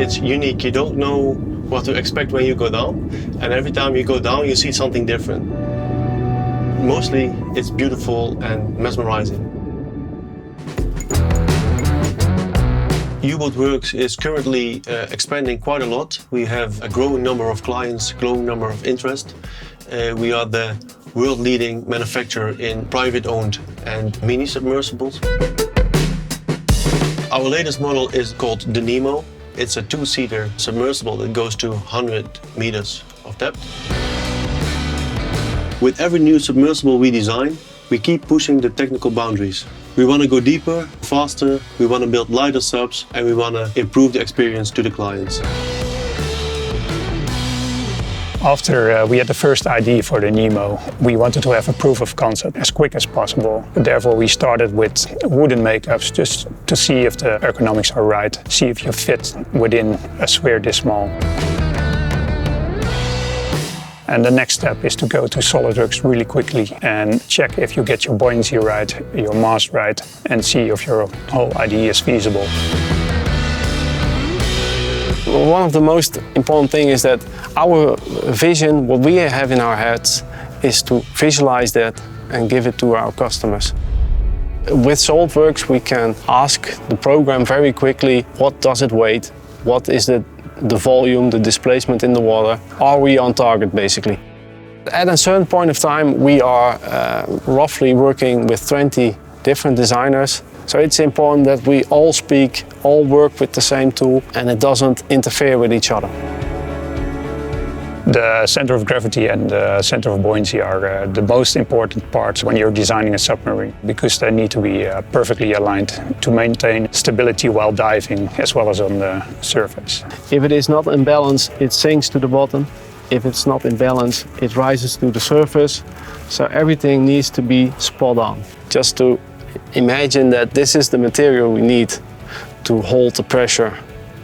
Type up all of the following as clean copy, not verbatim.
it's unique. You don't know what to expect when you go down, and every time you go down you see something different. Mostly it's beautiful and mesmerizing. U-Boat Worx is currently expanding quite a lot. We have a growing number of clients, growing number of interest. We are the world-leading manufacturer in private-owned and mini submersibles. Our latest model is called the NEMO. It's a two-seater submersible that goes to 100 meters of depth. With every new submersible we design, we keep pushing the technical boundaries. We want to go deeper, faster, we want to build lighter subs, and we want to improve the experience to the clients. After we had the first idea for the NEMO, we wanted to have a proof of concept as quick as possible. Therefore, we started with wooden makeups just to see if the ergonomics are right, see if you fit within a sphere this small. And the next step is to go to Solidworks really quickly and check if you get your buoyancy right, your mast right, and see if your whole idea is feasible. One of the most important things is that our vision, what we have in our heads, is to visualize that and give it to our customers. With Solidworks, we can ask the program very quickly, what does it weigh? What is the volume, the displacement in the water? Are we on target, basically? At a certain point of time, we are roughly working with 20 different designers. So it's important that we all speak, all work with the same tool, and it doesn't interfere with each other. The center of gravity and the center of buoyancy are the most important parts when you're designing a submarine, because they need to be perfectly aligned to maintain stability while diving as well as on the surface. If it is not in balance, it sinks to the bottom. If it's not in balance, it rises to the surface. So everything needs to be spot on. Just to imagine that this is the material we need to hold the pressure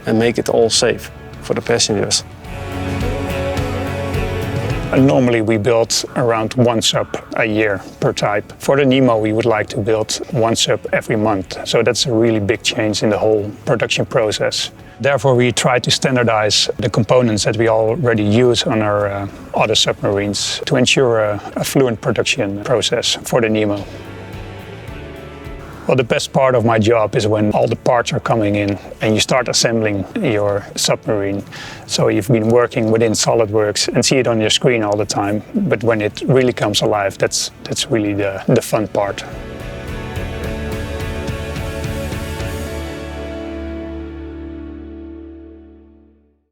and make it all safe for the passengers. Normally we build around one sub a year per type. For the NEMO we would like to build one sub every month. So that's a really big change in the whole production process. Therefore we try to standardize the components that we already use on our other submarines to ensure a fluent production process for the NEMO. Well, the best part of my job is when all the parts are coming in and you start assembling your submarine. So you've been working within Solidworks and see it on your screen all the time, but when it really comes alive, that's really the fun part.